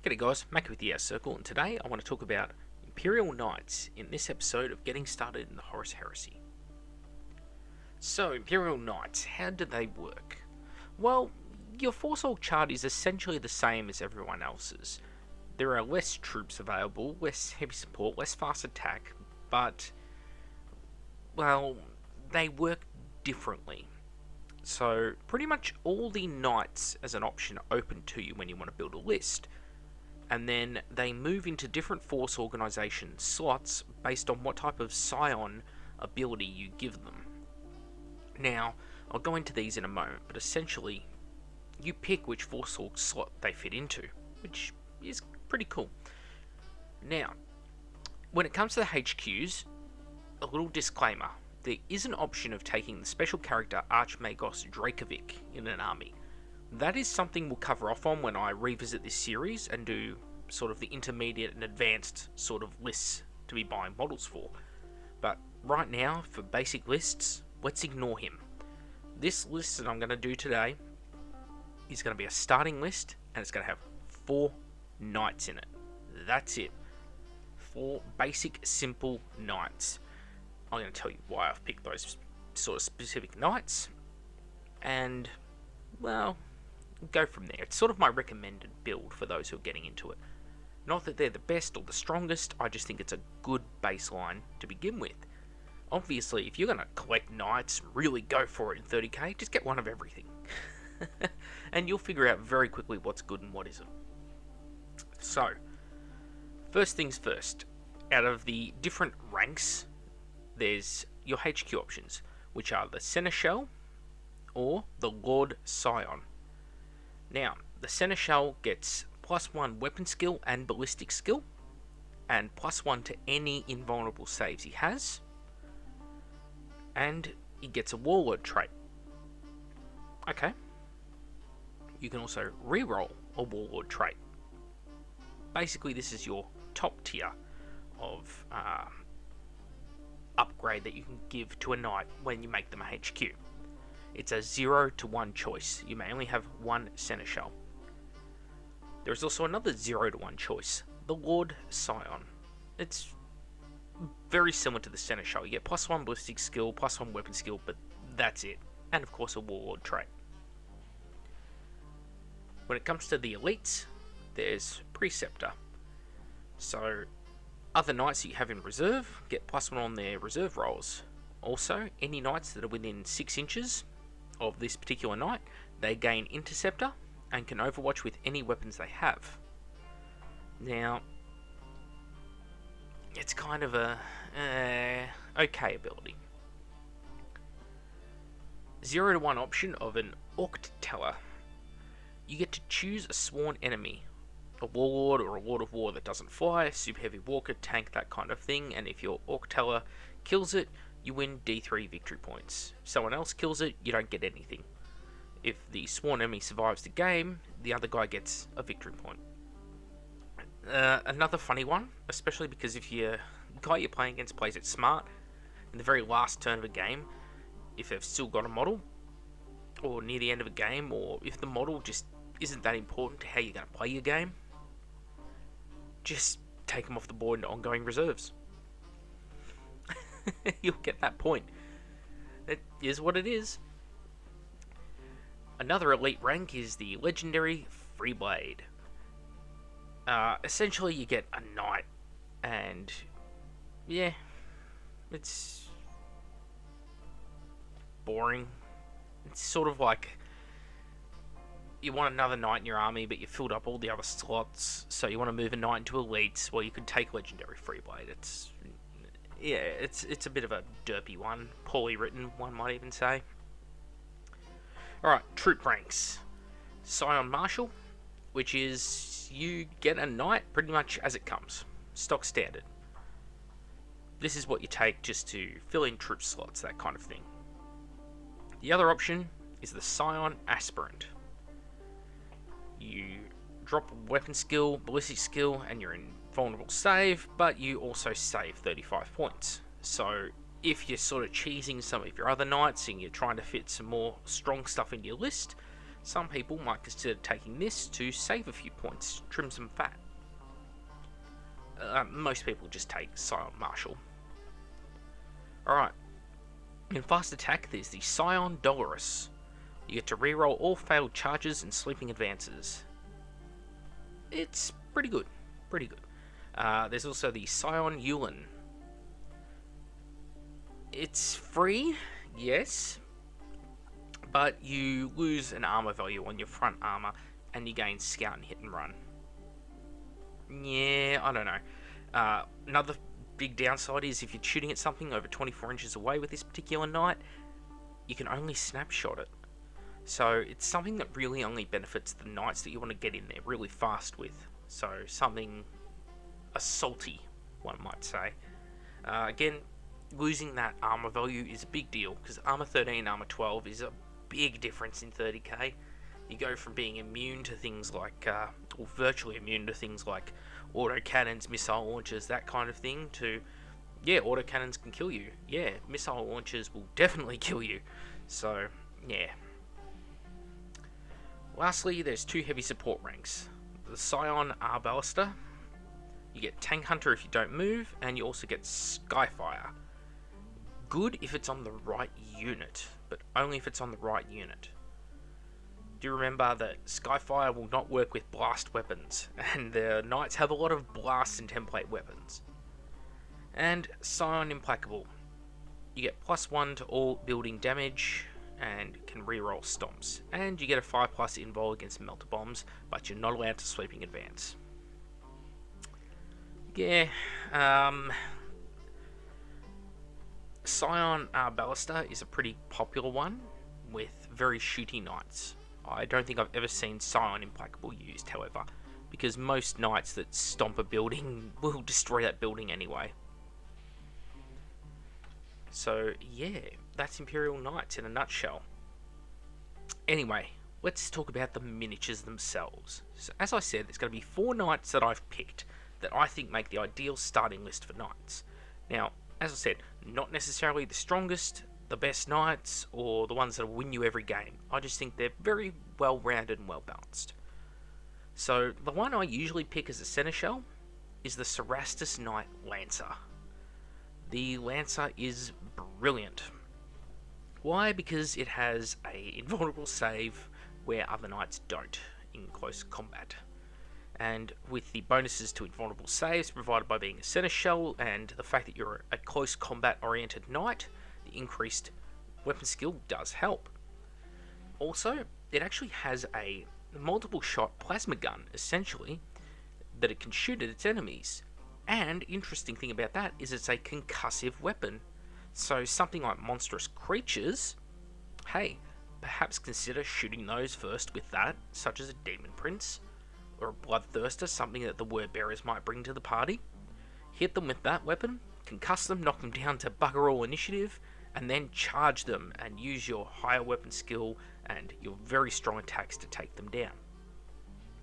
G'day guys, Mac with the Air Circle, and today I want to talk about Imperial Knights in this episode of Getting Started in the Horus Heresy. So, Imperial Knights, how do they work? Well, your Force Org chart is essentially the same as everyone else's. There are less troops available, less heavy support, less fast attack, but, well, they work differently. So, pretty much all the Knights as an option are open to you when you want to build a list. And then they move into different force organization slots based on what type of Scion ability you give them. Now, I'll go into these in a moment, but essentially, you pick which force org slot they fit into, which is pretty cool. Now, when it comes to the HQs, a little disclaimer. There is an option of taking the special character Archmagos Dracovic in an army. That is something we'll cover off on when I revisit this series and do sort of the intermediate and advanced sort of lists to be buying models for. But right now, for basic lists, let's ignore him. This list that I'm going to do today is going to be a starting list, and it's going to have 4 knights in it. That's it. 4 basic, simple knights. I'm going to tell you why I've picked those sort of specific knights, and, well, go from there. It's sort of my recommended build for those who are getting into it. Not that they're the best or the strongest, I just think it's a good baseline to begin with. Obviously, if you're going to collect knights and really go for it in 30k, just get one of everything. And you'll figure out very quickly what's good and what isn't. So, first things first. Out of the different ranks, there's your HQ options, which are the Seneschal or the Lord Scion. Now, the Seneschal gets +1 weapon skill and ballistic skill, and +1 to any invulnerable saves he has, and he gets a Warlord trait. Okay. You can also reroll a Warlord trait. Basically, this is your top tier of upgrade that you can give to a knight when you make them a HQ. It's a 0 to 1 choice. You may only have one Seneschal. There is also another 0 to 1 choice, the Lord Scion. It's very similar to the Seneschal. You get +1 ballistic skill, +1 weapon skill, but that's it. And of course a Warlord trait. When it comes to the elites, there's Preceptor. So, other knights that you have in reserve get +1 on their reserve rolls. Also, any knights that are within 6 inches of this particular knight, they gain Interceptor and can overwatch with any weapons they have. Now, it's kind of a okay ability. 0 to 1 option of an Orc Teller. You get to choose a sworn enemy, a Warlord or a Lord of War that doesn't fly, super heavy walker, tank, that kind of thing, and if your Orc Teller kills it, you win D3 victory points. If someone else kills it, you don't get anything. If the sworn enemy survives the game, the other guy gets a victory point. Another funny one, especially because if the guy you're playing against plays it smart, in the very last turn of a game, if they've still got a model, or near the end of a game, or if the model just isn't that important to how you're going to play your game, just take them off the board into ongoing reserves. You'll get that point. It is what it is. Another elite rank is the legendary Freeblade. Essentially, you get a knight, and yeah, it's boring. It's sort of like you want another knight in your army, but you filled up all the other slots, so you want to move a knight into elites. Well, you could take legendary Freeblade. It's a bit of a derpy one, poorly written, one might even say. Alright, troop ranks. Scion Marshal, which is you get a knight pretty much as it comes. Stock standard. This is what you take just to fill in troop slots, that kind of thing. The other option is the Scion Aspirant. You drop a weapon skill, ballistic skill, and you're invulnerable save, but you also save 35 points. So if you're sort of cheesing some of your other knights and you're trying to fit some more strong stuff into your list, Some people might consider taking this to save a few points, trim some fat. Most people just take Scion Marshal. Alright, in fast attack there's the Scion Dolorous. You get to reroll all failed charges and sleeping advances. It's pretty good, pretty good. There's also the Scion Yulin. It's free, yes, but you lose an armor value on your front armor and you gain scout and hit and run. Yeah, I don't know. Another big downside is if you're shooting at something over 24 inches away with this particular knight, you can only snapshot it. So it's something that really only benefits the knights that you want to get in there really fast with. So something assaulty, one might say. Again, losing that armor value is a big deal, because armor 13, armor 12 is a big difference in 30k. You go from being immune to things like, or virtually immune to things like autocannons, missile launchers, that kind of thing, to, yeah, autocannons can kill you. Yeah, missile launchers will definitely kill you. So, yeah. Lastly, there's two heavy support ranks. The Scion Aspirant. You get Tank Hunter if you don't move, and you also get Skyfire. Good if it's on the right unit, but only if it's on the right unit. Do remember that Skyfire will not work with blast weapons, and the knights have a lot of blast and template weapons. And Scion Implacable. You get +1 to all building damage, and can reroll stomps. And you get a 5+ invul against melter bombs, but you're not allowed to sweeping advance. Yeah, Scion Ballista is a pretty popular one with very shooty knights. I don't think I've ever seen Scion Implacable used, however, because most knights that stomp a building will destroy that building anyway. So yeah, that's Imperial Knights in a nutshell. Anyway, let's talk about the miniatures themselves. So as I said, there's going to be 4 knights that I've picked that I think make the ideal starting list for knights. Now, as I said, not necessarily the strongest, the best knights, or the ones that will win you every game. I just think they're very well rounded and well balanced. So the one I usually pick as a seneschal is the Cerastus Knight Lancer. The Lancer is brilliant. Why? Because it has a invulnerable save where other knights don't in close combat. And with the bonuses to invulnerable saves provided by being a seneschal, and the fact that you're a close combat oriented knight, the increased weapon skill does help. Also, it actually has a multiple shot plasma gun, essentially, that it can shoot at its enemies. And interesting thing about that is it's a concussive weapon. So something like monstrous creatures, hey, perhaps consider shooting those first with that, such as a Demon Prince, or a Bloodthirster, something that the Word Bearers might bring to the party. Hit them with that weapon, concuss them, knock them down to bugger all initiative, and then charge them and use your higher weapon skill and your very strong attacks to take them down.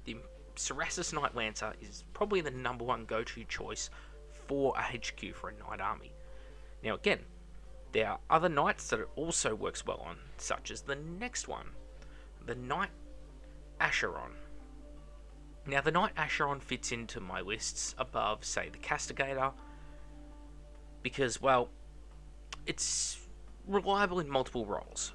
The Cerastus Knight Lancer is probably the number one go-to choice for a HQ for a knight army. Now again, there are other knights that it also works well on, such as the next one, the Knight Acheron. Now the Knight Acheron fits into my lists above, say, the Castigator, because, well, it's reliable in multiple roles.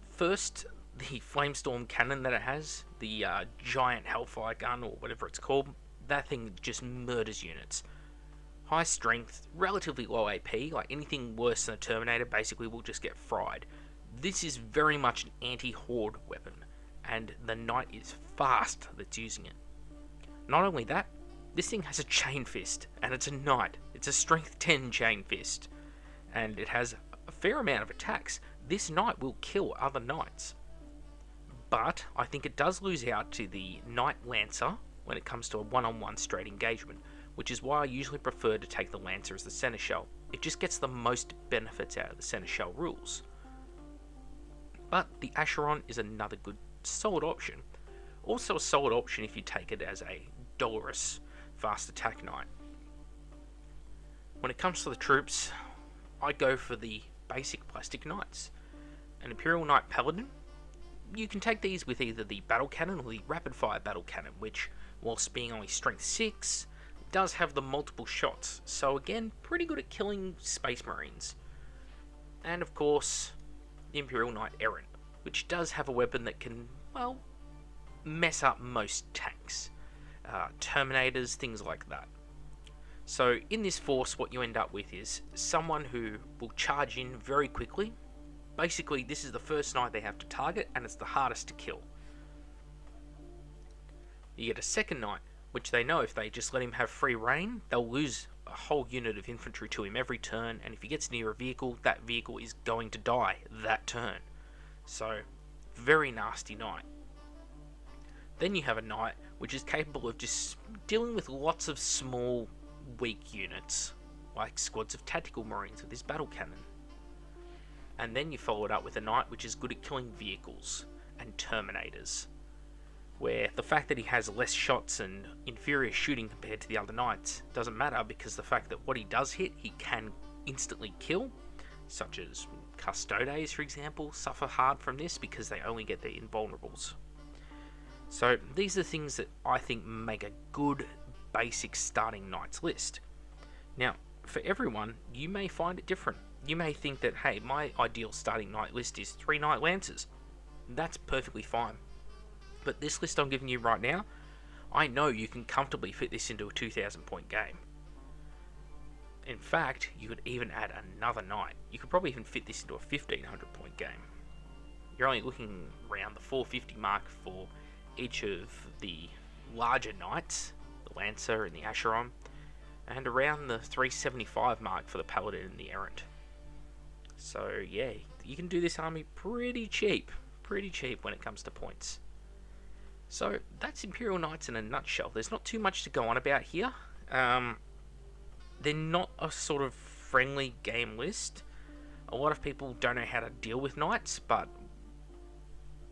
First, the Flamestorm cannon that it has, the giant Hellfire gun, or whatever it's called, that thing just murders units. High strength, relatively low AP, like anything worse than a Terminator basically will just get fried. This is very much an anti-horde weapon, and the knight is fast that's using it. Not only that, this thing has a chain fist, and it's a knight. It's a strength 10 chain fist, and it has a fair amount of attacks. This knight will kill other knights. But I think it does lose out to the Knight Lancer when it comes to a one-on-one straight engagement, which is why I usually prefer to take the Lancer as the Seneschal. It just gets the most benefits out of the Seneschal rules. But the Acheron is another good, solid option. Also a solid option if you take it as a Dolorous fast attack knight. When it comes to the troops, I go for the basic plastic knights. An Imperial Knight Paladin, you can take these with either the battle cannon or the rapid fire battle cannon, which, whilst being only strength 6, does have the multiple shots, so again, pretty good at killing space marines. And of course, the Imperial Knight Errant, which does have a weapon that can, well, mess up most tanks, Terminators, things like that. So in this force, what you end up with is someone who will charge in very quickly. Basically, this is the first knight they have to target, and it's the hardest to kill. You get a second knight, which they know if they just let him have free reign, they'll lose a whole unit of infantry to him every turn, and if he gets near a vehicle, that vehicle is going to die that turn. So, very nasty knight. Then you have a knight which is capable of just dealing with lots of small, weak units, like squads of tactical marines with his battle cannon. And then you follow it up with a knight which is good at killing vehicles and terminators, where the fact that he has less shots and inferior shooting compared to the other knights doesn't matter, because the fact that what he does hit, he can instantly kill, such as Custodes, for example, suffer hard from this because they only get their invulnerables. So these are the things that I think make a good basic starting knights list. Now, for everyone, you may find it different. You may think that, hey, my ideal starting knight list is 3 knight lancers. That's perfectly fine. But this list I'm giving you right now, I know you can comfortably fit this into a 2,000 point game. In fact, you could even add another knight. You could probably even fit this into a 1,500 point game. You're only looking around the 450 mark for each of the larger knights, the Lancer and the Acheron, and around the 375 mark for the Paladin and the Errant. So yeah, you can do this army pretty cheap when it comes to points. So that's Imperial Knights in a nutshell. There's not too much to go on about here. They're not a sort of friendly game list. A lot of people don't know how to deal with knights, but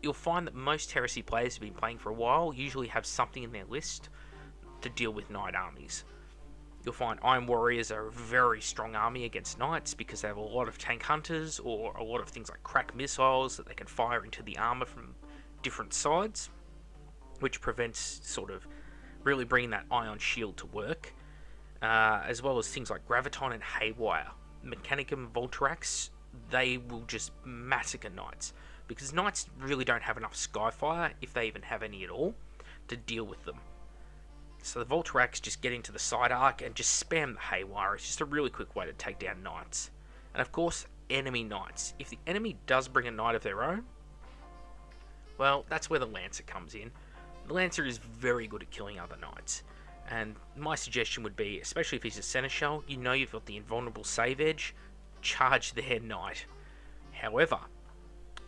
you'll find that most Heresy players who've been playing for a while usually have something in their list to deal with knight armies. You'll find Iron Warriors are a very strong army against knights because they have a lot of tank hunters or a lot of things like crack missiles that they can fire into the armor from different sides, which prevents sort of really bringing that ion shield to work, as well as things like Graviton and Haywire. Mechanicum Voltrax, they will just massacre knights, because knights really don't have enough Skyfire, if they even have any at all, to deal with them. So the Voltrax just get into the side arc and just spam the Haywire. It's just a really quick way to take down knights. And of course, enemy knights. If the enemy does bring a knight of their own, well, that's where the Lancer comes in. The Lancer is very good at killing other knights. And my suggestion would be, especially if he's a Seneschal, you know you've got the invulnerable save edge, charge their knight. However,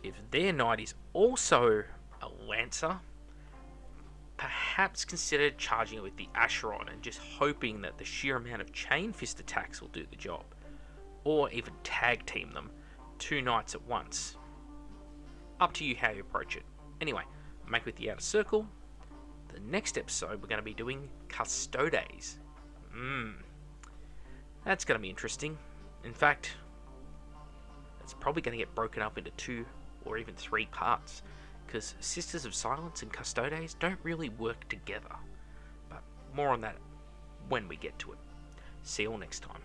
if their knight is also a Lancer, perhaps consider charging it with the Acheron and just hoping that the sheer amount of chain fist attacks will do the job. Or even tag team them, 2 knights at once. Up to you how you approach it. Anyway, make with the outer circle. The next episode we're going to be doing Custodes. That's going to be interesting. In fact, it's probably going to get broken up into 2 or even 3 parts, because Sisters of Silence and Custodes don't really work together. But more on that when we get to it. See you all next time.